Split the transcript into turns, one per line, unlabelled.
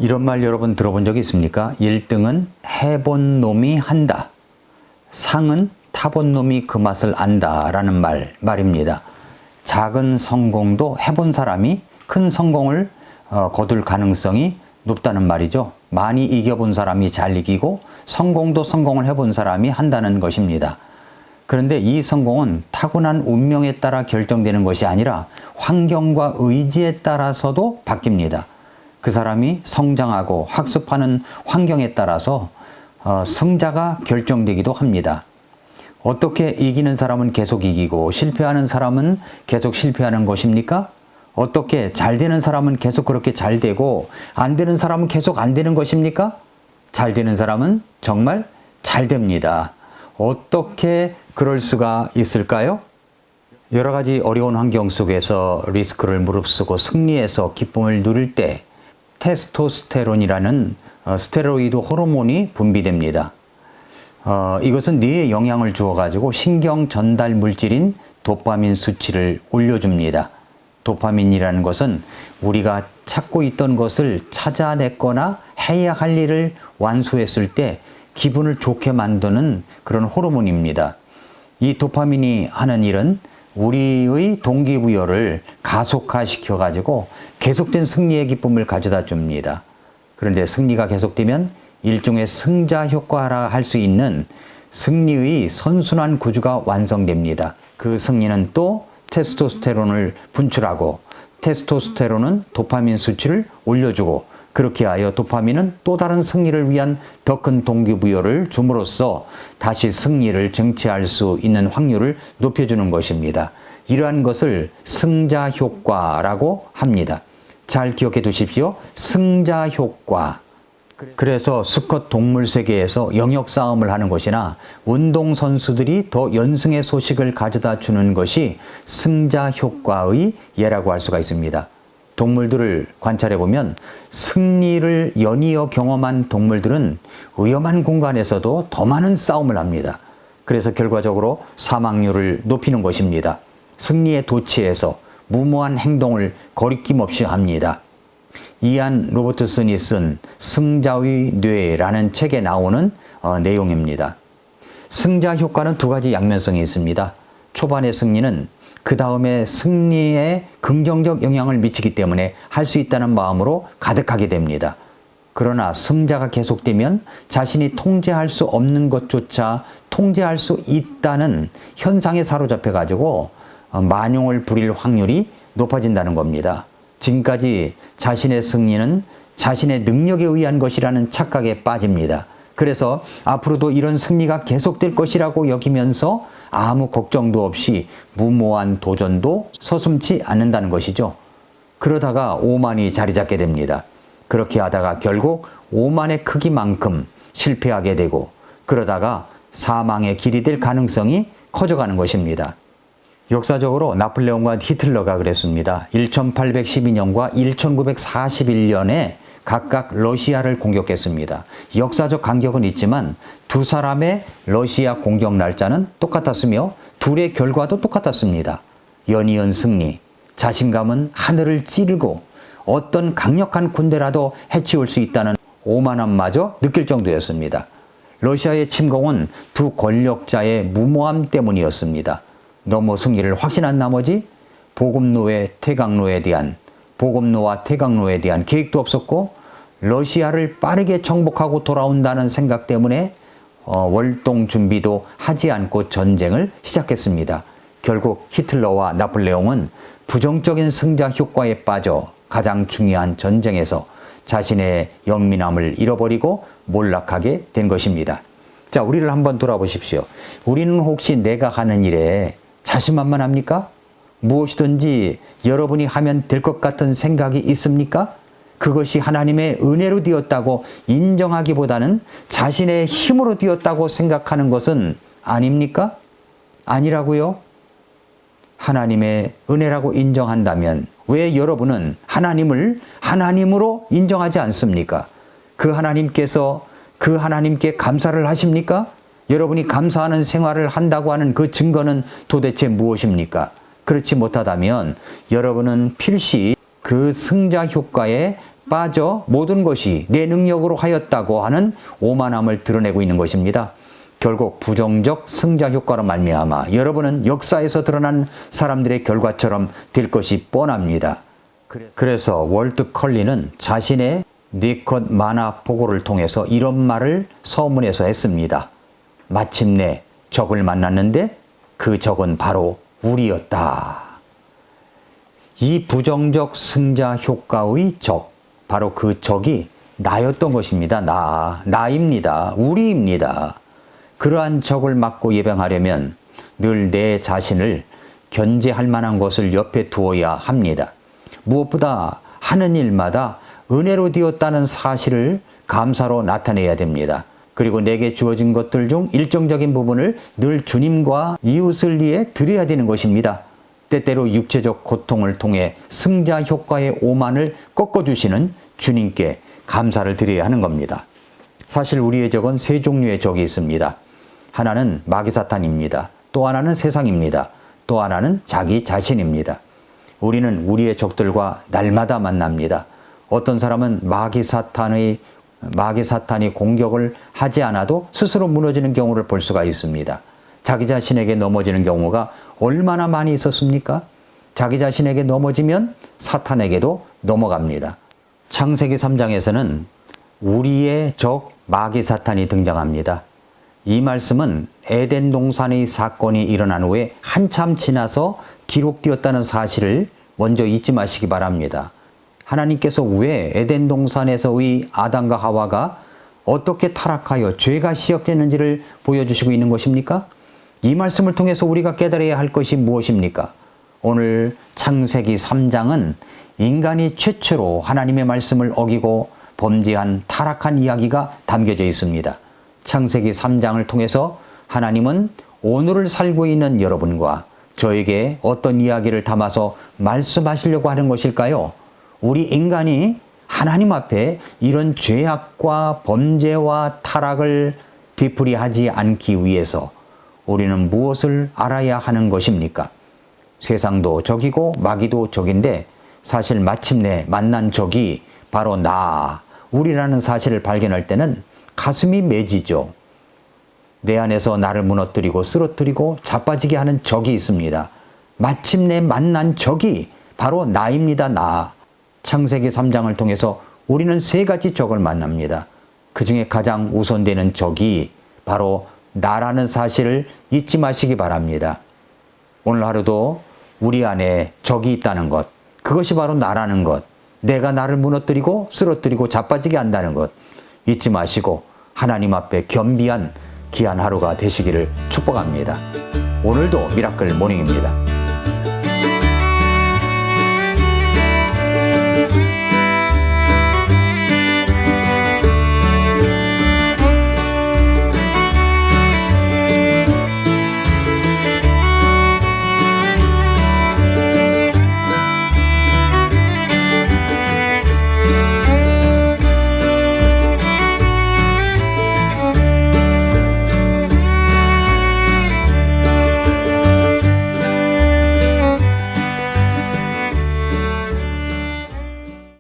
이런 말 여러분 들어본 적 있습니까? 1등은 해본 놈이 한다. 상은 타본 놈이 그 맛을 안다 라는 말입니다. 작은 성공도 해본 사람이 큰 성공을 거둘 가능성이 높다는 말이죠. 많이 이겨본 사람이 잘 이기고 성공도 성공을 해본 사람이 한다는 것입니다. 그런데 이 성공은 타고난 운명에 따라 결정되는 것이 아니라 환경과 의지에 따라서도 바뀝니다. 그 사람이 성장하고 학습하는 환경에 따라서 성자가 결정되기도 합니다. 어떻게 이기는 사람은 계속 이기고 실패하는 사람은 계속 실패하는 것입니까? 어떻게 잘 되는 사람은 계속 그렇게 잘 되고 안 되는 사람은 계속 안 되는 것입니까? 잘 되는 사람은 정말 잘 됩니다. 어떻게 그럴 수가 있을까요? 여러 가지 어려운 환경 속에서 리스크를 무릅쓰고 승리해서 기쁨을 누릴 때 테스토스테론이라는 스테로이드 호르몬이 분비됩니다. 이것은 뇌에 영향을 주어가지고 신경 전달 물질인 도파민 수치를 올려줍니다. 도파민이라는 것은 우리가 찾고 있던 것을 찾아냈거나 해야 할 일을 완수했을 때 기분을 좋게 만드는 그런 호르몬입니다. 이 도파민이 하는 일은 우리의 동기부여를 가속화시켜 가지고 계속된 승리의 기쁨을 가져다 줍니다. 그런데 승리가 계속되면 일종의 승자 효과라 할 수 있는 승리의 선순환 구조가 완성됩니다. 그 승리는 또 테스토스테론을 분출하고 테스토스테론은 도파민 수치를 올려주고 그렇게 하여 도파민은 또 다른 승리를 위한 더 큰 동기부여를 줌으로써 다시 승리를 쟁취할 수 있는 확률을 높여주는 것입니다. 이러한 것을 승자 효과라고 합니다. 잘 기억해 두십시오. 승자 효과. 그래서 수컷 동물 세계에서 영역 싸움을 하는 것이나 운동선수들이 더 연승의 소식을 가져다 주는 것이 승자 효과의 예라고 할 수가 있습니다. 동물들을 관찰해 보면 승리를 연이어 경험한 동물들은 위험한 공간에서도 더 많은 싸움을 합니다. 그래서 결과적으로 사망률을 높이는 것입니다. 승리에 도취해서 무모한 행동을 거리낌 없이 합니다. 이안 로버트슨이 쓴 승자의 뇌라는 책에 나오는 내용입니다. 승자 효과는 두 가지 양면성이 있습니다. 초반의 승리는 그 다음에 승리에 긍정적 영향을 미치기 때문에 할 수 있다는 마음으로 가득하게 됩니다. 그러나 승자가 계속되면 자신이 통제할 수 없는 것조차 통제할 수 있다는 현상에 사로잡혀 가지고 만용을 부릴 확률이 높아진다는 겁니다. 지금까지 자신의 승리는 자신의 능력에 의한 것이라는 착각에 빠집니다. 그래서 앞으로도 이런 승리가 계속될 것이라고 여기면서 아무 걱정도 없이 무모한 도전도 서슴지 않는다는 것이죠. 그러다가 오만이 자리 잡게 됩니다. 그렇게 하다가 결국 오만의 크기만큼 실패하게 되고 그러다가 사망의 길이 될 가능성이 커져가는 것입니다. 역사적으로 나폴레옹과 히틀러가 그랬습니다. 1812년과 1941년에 각각 러시아를 공격했습니다. 역사적 간격은 있지만 두 사람의 러시아 공격 날짜는 똑같았으며 둘의 결과도 똑같았습니다. 연이은 승리, 자신감은 하늘을 찌르고 어떤 강력한 군대라도 해치울 수 있다는 오만함마저 느낄 정도였습니다. 러시아의 침공은 두 권력자의 무모함 때문이었습니다. 너무 승리를 확신한 나머지 보급로와 퇴각로에 대한 계획도 없었고 러시아를 빠르게 정복하고 돌아온다는 생각 때문에 월동 준비도 하지 않고 전쟁을 시작했습니다. 결국 히틀러와 나폴레옹은 부정적인 승자 효과에 빠져 가장 중요한 전쟁에서 자신의 영민함을 잃어버리고 몰락하게 된 것입니다. 자, 우리를 한번 돌아보십시오. 우리는 혹시 내가 하는 일에 자신만만합니까? 무엇이든지 여러분이 하면 될 것 같은 생각이 있습니까? 그것이 하나님의 은혜로 되었다고 인정하기보다는 자신의 힘으로 되었다고 생각하는 것은 아닙니까? 아니라고요? 하나님의 은혜라고 인정한다면 왜 여러분은 하나님을 하나님으로 인정하지 않습니까? 그 하나님께 감사를 하십니까? 여러분이 감사하는 생활을 한다고 하는 그 증거는 도대체 무엇입니까? 그렇지 못하다면 여러분은 필시 그 승자 효과에 빠져 모든 것이 내 능력으로 하였다고 하는 오만함을 드러내고 있는 것입니다. 결국 부정적 승자 효과로 말미암아 여러분은 역사에서 드러난 사람들의 결과처럼 될 것이 뻔합니다. 그래서 월트 컬리는 자신의 4컷 만화 보고를 통해서 이런 말을 서문에서 했습니다. 마침내 적을 만났는데 그 적은 바로 우리였다. 이 부정적 승자 효과의 적, 바로 그 적이 나였던 것입니다. 나입니다. 우리입니다. 그러한 적을 막고 예방하려면 늘 내 자신을 견제할 만한 것을 옆에 두어야 합니다. 무엇보다 하는 일마다 은혜로 되었다는 사실을 감사로 나타내야 됩니다. 그리고 내게 주어진 것들 중 일정적인 부분을 늘 주님과 이웃을 위해 드려야 되는 것입니다. 때때로 육체적 고통을 통해 승자 효과의 오만을 꺾어주시는 주님께 감사를 드려야 하는 겁니다. 사실 우리의 적은 3종류의 적이 있습니다. 하나는 마귀사탄입니다. 또 하나는 세상입니다. 또 하나는 자기 자신입니다. 우리는 우리의 적들과 날마다 만납니다. 어떤 사람은 마귀사탄이 공격을 하지 않아도 스스로 무너지는 경우를 볼 수가 있습니다. 자기 자신에게 넘어지는 경우가 얼마나 많이 있었습니까? 자기 자신에게 넘어지면 사탄에게도 넘어갑니다. 창세기 3장에서는 우리의 적 마귀사탄이 등장합니다. 이 말씀은 에덴 동산의 사건이 일어난 후에 한참 지나서 기록되었다는 사실을 먼저 잊지 마시기 바랍니다. 하나님께서 왜 에덴 동산에서의 아담과 하와가 어떻게 타락하여 죄가 시작되는지를 보여주시고 있는 것입니까? 이 말씀을 통해서 우리가 깨달아야 할 것이 무엇입니까? 오늘 창세기 3장은 인간이 최초로 하나님의 말씀을 어기고 범죄한 타락한 이야기가 담겨져 있습니다. 창세기 3장을 통해서 하나님은 오늘을 살고 있는 여러분과 저에게 어떤 이야기를 담아서 말씀하시려고 하는 것일까요? 우리 인간이 하나님 앞에 이런 죄악과 범죄와 타락을 되풀이하지 않기 위해서 우리는 무엇을 알아야 하는 것입니까? 세상도 적이고 마귀도 적인데 사실 마침내 만난 적이 바로 우리라는 사실을 발견할 때는 가슴이 맺이죠. 내 안에서 나를 무너뜨리고 쓰러뜨리고 자빠지게 하는 적이 있습니다. 마침내 만난 적이 바로 나입니다. 창세기 3장을 통해서 우리는 3가지 적을 만납니다. 그 중에 가장 우선되는 적이 바로 나라는 사실을 잊지 마시기 바랍니다. 오늘 하루도 우리 안에 적이 있다는 것, 그것이 바로 나라는 것, 내가 나를 무너뜨리고 쓰러뜨리고 자빠지게 한다는 것 잊지 마시고 하나님 앞에 겸비한 귀한 하루가 되시기를 축복합니다. 오늘도 미라클 모닝입니다.